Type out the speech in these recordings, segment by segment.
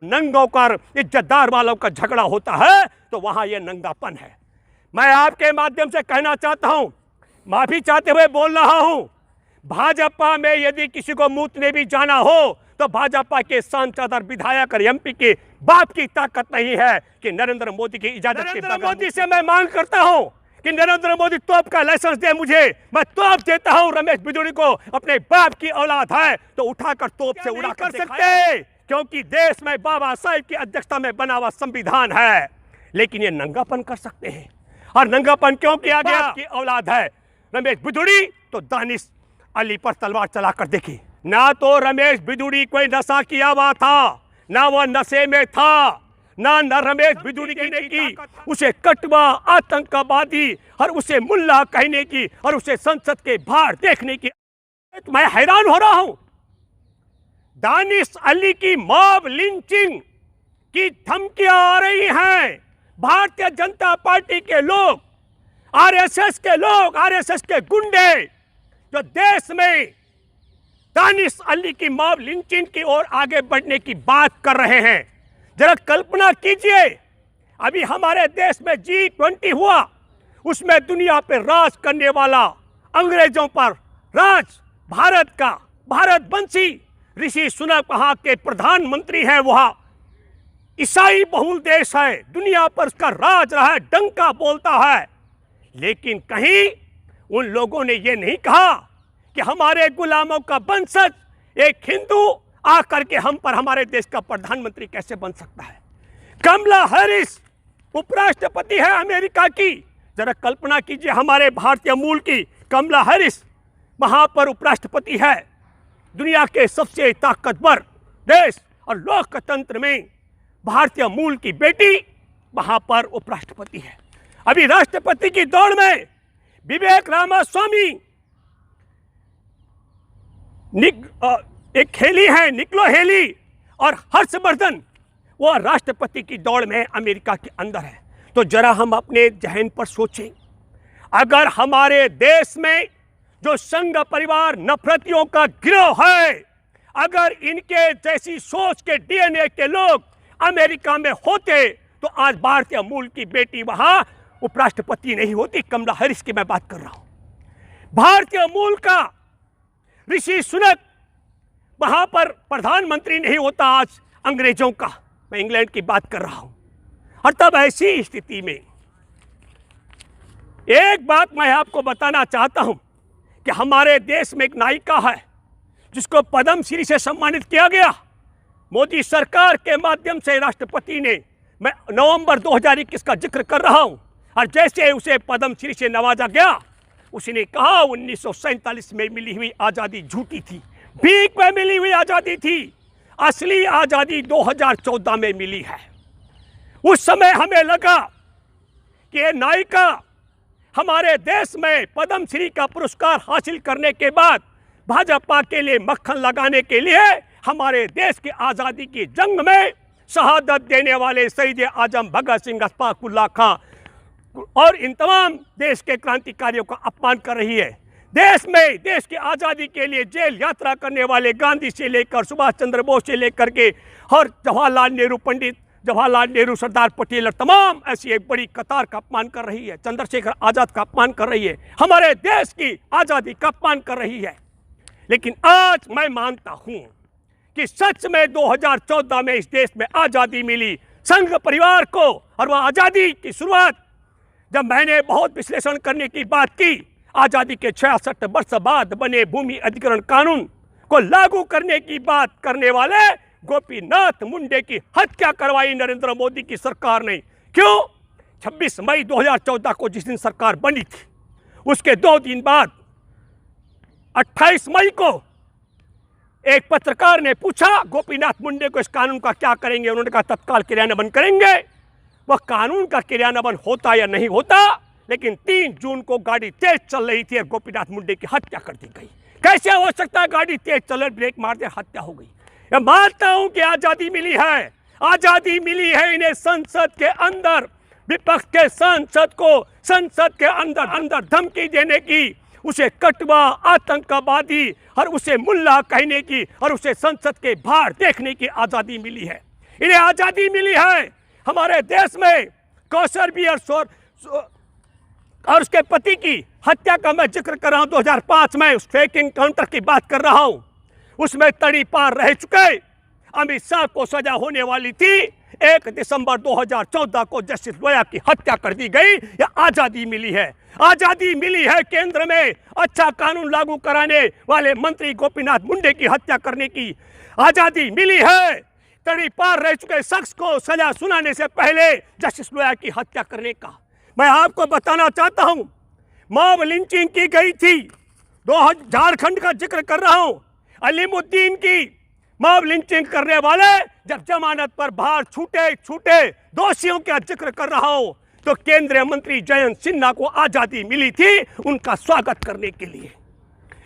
नंगों का इज्जतदार वालों का झगड़ा होता है तो वहां यह नंगापन है। मैं आपके माध्यम से कहना चाहता हूं, माफी चाहते हुए बोल रहा हूं, भाजपा में यदि किसी को मूतने भी जाना हो तो भाजपा के सांसद और विधायक और एमपी के बाप की ताकत नहीं है कि नरेंद्र मोदी की इजाजत के बगैर। नरेंद्र मोदी से मैं मांग करता हूं कि नरेंद्र मोदी तोप का लाइसेंस दे मुझे, मैं तोप देता हूं। रमेश बिदुड़ी को अपने बाप की औलाद है तो उठाकर तोप से उड़ा कर सकते, क्योंकि देश में बाबा साहब की अध्यक्षता में बना हुआ संविधान है। लेकिन ये नंगापन कर सकते हैं, और नंगापन क्यों किया गया? की औलाद है रमेश बिदुड़ी तो दानिश अली पर तलवार चलाकर देखी। ना तो रमेश बिदुड़ी कोई नशा किया हुआ था, ना वो नशे में था, ना रमेश बिदुड़ी की उसे कटवा आतंकवादी और उसे मुल्ला कहने की और उसे संसद के बाहर देखने की। मैं हैरान हो रहा हूं, दानिश अली की मॉब लिंचिंग की धमकियां आ रही हैं। भारतीय जनता पार्टी के लोग, आरएसएस के लोग, आरएसएस के गुंडे जो देश में दानिश अली की मॉब लिंचिंग की ओर आगे बढ़ने की बात कर रहे हैं। जरा कल्पना कीजिए, अभी हमारे देश में G20 हुआ, उसमें दुनिया पर राज करने वाला, अंग्रेजों पर राज भारत का, भारतवंशी ऋषि सुनक वहां के प्रधानमंत्री हैं। वहां ईसाई बहुल देश है, दुनिया पर उसका राज रहा है, डंका बोलता है। लेकिन कहीं उन लोगों ने यह नहीं कहा कि हमारे गुलामों का वंशज एक हिंदू आकर के हम पर हमारे देश का प्रधानमंत्री कैसे बन सकता है। कमला हैरिस उपराष्ट्रपति है अमेरिका की, जरा कल्पना कीजिए हमारे भारतीय मूल की कमला हैरिस वहां पर उपराष्ट्रपति है। दुनिया के सबसे ताकतवर देश और लोकतंत्र में भारतीय मूल की बेटी वहां पर उपराष्ट्रपति है। अभी राष्ट्रपति की दौड़ में विवेक रामास्वामी एक हेली है, निकलो हेली, और हर्षवर्धन वो राष्ट्रपति की दौड़ में अमेरिका के अंदर है। तो जरा हम अपने जहन पर सोचें, अगर हमारे देश में जो संघ परिवार नफरतियों का गिरोह है, अगर इनके जैसी सोच के डीएनए के लोग अमेरिका में होते तो आज भारतीय मूल की बेटी वहां उपराष्ट्रपति नहीं होती। कमला हैरिस की मैं बात कर रहा हूं। भारतीय मूल का ऋषि सुनक वहां पर प्रधानमंत्री नहीं होता आज अंग्रेजों का, मैं इंग्लैंड की बात कर रहा हूं। और तब ऐसी स्थिति में एक बात मैं आपको बताना चाहता हूं कि हमारे देश में एक नायिका है जिसको पद्म श्री से सम्मानित किया गया। मोदी सरकार के माध्यम से राष्ट्रपति ने, मैं नवंबर 2021 का जिक्र कर रहा हूं, और जैसे उसे पद्म श्री से नवाजा गया, उसने कहा 1947 में मिली हुई आज़ादी झूठी थी, भीख में मिली हुई आज़ादी थी, असली आज़ादी 2014 में मिली है। उस समय हमें लगा कि ये नायिका हमारे देश में पद्म श्री का पुरस्कार हासिल करने के बाद भाजपा के लिए मक्खन लगाने के लिए हमारे देश की आज़ादी की जंग में शहादत देने वाले शहीद आजम भगत सिंह, अशफाक उल्लाह खां और इन तमाम देश के क्रांतिकारियों का अपमान कर रही है। देश में देश की आज़ादी के लिए जेल यात्रा करने वाले गांधी से लेकर सुभाष चंद्र बोस से लेकर के और जवाहरलाल नेहरू, पंडित जवाहरलाल नेहरू, सरदार पटेल और तमाम ऐसी एक बड़ी कतार का अपमान कर रही है। चंद्रशेखर आज़ाद का अपमान कर रही है, हमारे देश की आज़ादी का अपमान कर रही है। लेकिन आज मैं मानता हूँ कि सच में 2014 में इस देश में आज़ादी मिली संघ परिवार को, और वह आज़ादी की शुरुआत जब मैंने बहुत विश्लेषण करने की बात की, आज़ादी के 66 वर्ष बाद बने भूमि अधिग्रहण कानून को लागू करने की बात करने वाले गोपीनाथ मुंडे की हत्या करवाई नरेंद्र मोदी की सरकार ने। क्यों? 26 मई 2014 को जिस दिन सरकार बनी थी, उसके 2 दिन बाद 28 मई को एक पत्रकार ने पूछा गोपीनाथ मुंडे को, इस कानून का क्या करेंगे? उन्होंने कहा तत्काल क्रियान्वयन करेंगे। वह कानून का क्रियान्वयन होता या नहीं होता, लेकिन 3 जून को गाड़ी तेज चल रही थी और गोपीनाथ मुंडे की हत्या कर दी गई। कैसे हो सकता है? गाड़ी तेज चल रही, ब्रेक मार दे, हत्या हो गई। मैं मानता हूं कि आजादी मिली है, आजादी मिली है इन्हें संसद के अंदर, विपक्ष के सांसद को संसद के अंदर धमकी देने की, उसे कटवा आतंकवादी और उसे मुल्ला कहने की और उसे संसद के बाहर देखने की आजादी मिली है। इन्हें आजादी मिली है। हमारे देश में कौशल भी और उसके पति की हत्या का मैं जिक्र कर रहा हूं। 2005 में उस फेक एनकाउंटर की बात कर रहा हूं। उसमें तड़ी पार रह चुके अमित शाह को सजा होने वाली थी। 1 दिसंबर 2014 को जस्टिस लोया की हत्या कर दी गई। या आजादी मिली है। आजादी मिली है केंद्र में अच्छा कानून लागू कराने वाले मंत्री गोपीनाथ मुंडे की हत्या करने की। आजादी मिली है तड़ी पार रह चुके शख्स को सजा सुनाने से पहले जस्टिस लोया की हत्या करने का। मैं आपको बताना चाहता हूं, मॉब लिंचिंग की गई थी। झारखंड का जिक्र कर रहा हूं। अलीमुद्दीन की मॉब लिंचिंग करने वाले जब जमानत पर बाहर छूटे दोषियों का जिक्र कर रहा हूं, तो केंद्रीय मंत्री जयंत सिन्हा को आजादी मिली थी उनका स्वागत करने के लिए।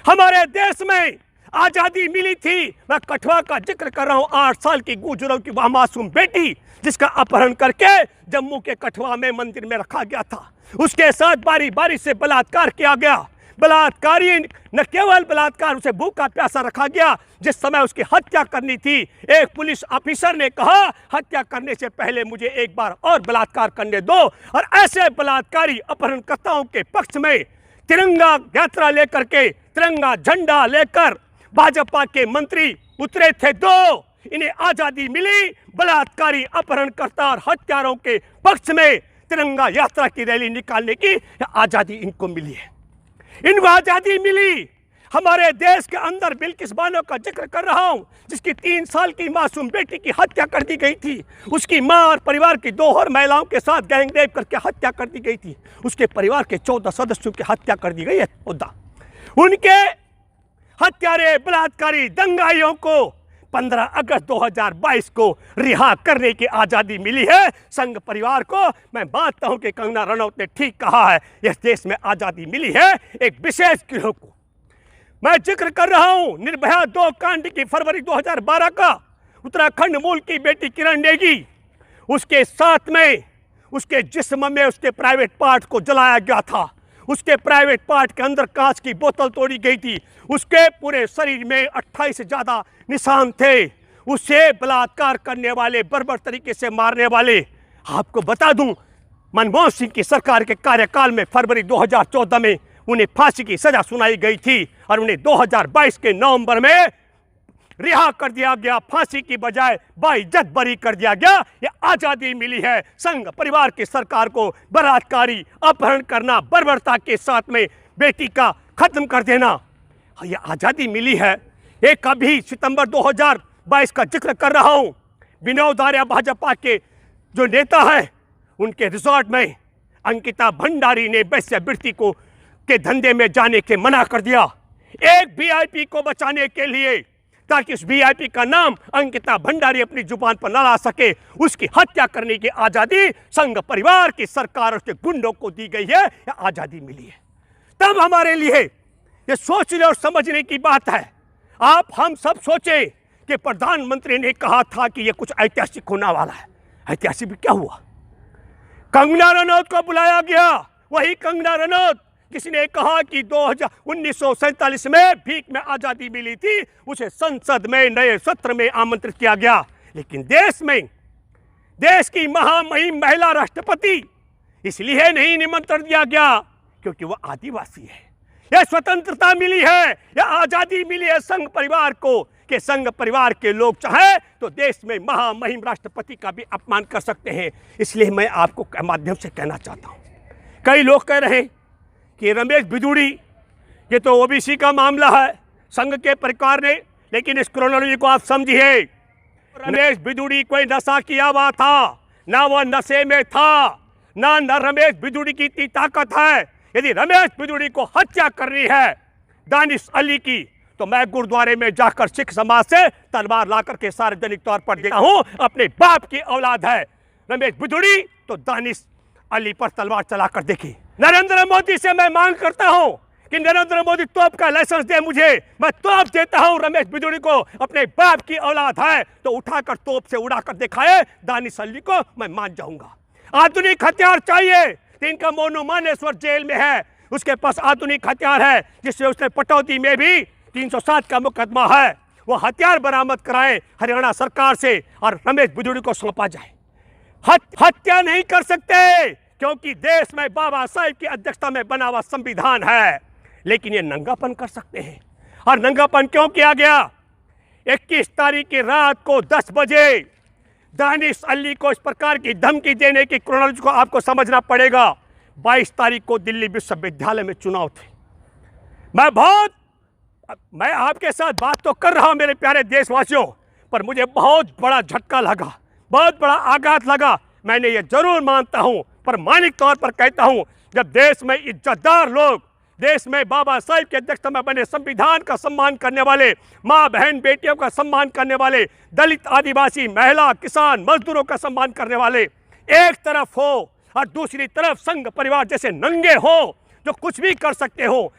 हमारे देश में आजादी मिली थी। मैं कठुआ का जिक्र कर रहा हूं। 8 साल की गुजरों की वह मासूम बेटी जिसका अपहरण करके जम्मू के कठुआ में मंदिर में रखा गया था। उसके साथ बारी बारी से बलात्कार किया गया। बलात्कारी न केवल बलात्कार, उसे भूखा प्यासा रखा गया। जिस समय उसकी हत्या करनी थी, एक पुलिस ऑफिसर ने कहा हत्या करने से पहले मुझे एक बार और बलात्कार करने दो। और ऐसे बलात्कारी अपहरणकर्ताओं के पक्ष में तिरंगा यात्रा लेकर के, तिरंगा झंडा लेकर भाजपा के मंत्री उतरे थे। इन्हें आजादी मिली। बलात्कारी अपहरणकर्ता और हत्यारों के पक्ष में तिरंगा यात्रा की रैली निकालने की आजादी इनको मिली है। इनको आजादी मिली। हमारे देश के अंदर बिल्किस बानो का जिक्र कर रहा हूं, जिसकी 3 साल की मासूम बेटी की हत्या कर दी गई थी। उसकी मां और परिवार की 2 और महिलाओं के साथ गैंगरेप करके हत्या कर दी गई थी। उसके परिवार के 14 सदस्यों की हत्या कर दी गई है। उनके हत्यारे बलात्कारी दंगाइयों को 15 अगस्त 2022 को रिहा करने की आजादी मिली है। संघ परिवार को मैं मानता हूं कि कंगना रनौत ने ठीक कहा है, इस देश में आजादी मिली है एक विशेष गिरोह को। मैं जिक्र कर रहा हूं निर्भया 2 कांड की। फरवरी 2012 का उत्तराखंड मूल की बेटी किरण नेगी, उसके साथ में उसके जिस्म में उसके प्राइवेट पार्ट को जलाया गया था। उसके प्राइवेट पार्ट के अंदर कांच की बोतल तोड़ी गई थी। उसके पूरे शरीर में 28 से ज़्यादा निशान थे। उसे बलात्कार करने वाले, बर्बर तरीके से मारने वाले, आपको बता दूं मनमोहन सिंह की सरकार के कार्यकाल में फरवरी 2014 में उन्हें फांसी की सजा सुनाई गई थी और उन्हें 2022 के नवंबर में रिहा कर दिया गया। फांसी की बजाय बाइज्जत बरी कर दिया गया। ये आजादी मिली है संघ परिवार की सरकार को। बलात्कारी अपहरण करना, बर्बरता के साथ में बेटी का खत्म कर देना, ये आजादी मिली है। एक अभी सितंबर 2022 का जिक्र कर रहा हूं। विनोद आर्य भाजपा के जो नेता है, उनके रिजॉर्ट में अंकिता भंडारी ने वेश्यावृत्ति को के धंधे में जाने के मना कर दिया। एक वीआईपी को बचाने के लिए, ताकि उस वीआईपी का नाम अंकिता भंडारी अपनी जुबान पर न ला सके, उसकी हत्या करने की आजादी संघ परिवार की सरकार और उसके गुंडों को दी गई है। यह आजादी मिली है। तब हमारे लिए ये सोचने और समझने की बात है। आप हम सब सोचे कि प्रधानमंत्री ने कहा था कि यह कुछ ऐतिहासिक होने वाला है। ऐतिहासिक भी क्या हुआ? कंगना रनौत को बुलाया गया। वही कंगना रनौत किसने कहा कि 1947 में भीख में आजादी मिली थी, उसे संसद में नए सत्र में आमंत्रित किया गया। लेकिन देश में देश की महामहिम महिला राष्ट्रपति इसलिए नहीं निमंत्रण दिया गया क्योंकि वह आदिवासी है। यह स्वतंत्रता मिली है, यह आजादी मिली है संघ परिवार को, कि संघ परिवार के लोग चाहे तो देश में महामहिम राष्ट्रपति का भी अपमान कर सकते हैं। इसलिए मैं आपको माध्यम से कहना चाहता हूं, कई लोग कह रहे हैं कि रमेश बिधूड़ी ये तो ओबीसी का मामला है, संघ के परिवार ने, लेकिन इस क्रोनोलॉजी को आप समझिए। रमेश बिधूड़ी कोई नशा किया हुआ था, ना वह नशे में था, ना रमेश बिधूड़ी की इतनी ताकत है। यदि रमेश बिधूड़ी को हत्या करनी है दानिश अली की, तो मैं गुरुद्वारे में जाकर सिख समाज से तलवार लाकर के सार्वजनिक तौर पर देखता हूं, अपने बाप की औलाद है रमेश बिधूड़ी, तो दानिश अली पर तलवार चलाकर देखी। नरेंद्र मोदी से मैं मांग करता हूं कि नरेंद्र मोदी तोप का लाइसेंस दे मुझे, मैं तोप देता हूं। रमेश बिधूड़ी को अपने बाप की औलाद है तो उठाकर तोप से उड़ाकर दिखाए दानिश अली को, मैं मान जाऊंगा। आधुनिक हथियार चाहिए, इनका मोनू मानेश्वर जेल में है, उसके पास आधुनिक हथियार है, जिससे उसने पटौदी में भी 307 का मुकदमा है। वो हथियार बरामद कराएं हरियाणा सरकार से और रमेश बुजुर्ग को सौंपा जाए। हत्या नहीं कर सकते क्योंकि देश में बाबा साहेब की अध्यक्षता में बना हुआ संविधान है, लेकिन ये नंगापन कर सकते हैं। और नंगापन क्यों किया गया? 21 तारीख की रात को 10 बजे दानिश अली को इस प्रकार की धमकी देने की क्रोनोलॉजी को आपको समझना पड़ेगा। 22 तारीख को दिल्ली विश्वविद्यालय में चुनाव थे। मैं आपके साथ बात तो कर रहा हूं मेरे प्यारे देशवासियों, पर मुझे बहुत बड़ा झटका लगा, बहुत बड़ा आघात लगा। मैंने ये जरूर मानता हूं, प्रामाणिक तौर पर कहता हूं, जब देश में इज्जतदार लोग, देश में बाबा साहेब की अध्यक्षता में बने संविधान का सम्मान करने वाले, माँ बहन बेटियों का सम्मान करने वाले, दलित आदिवासी महिला किसान मजदूरों का सम्मान करने वाले एक तरफ हो और दूसरी तरफ संघ परिवार जैसे नंगे हो जो कुछ भी कर सकते हो।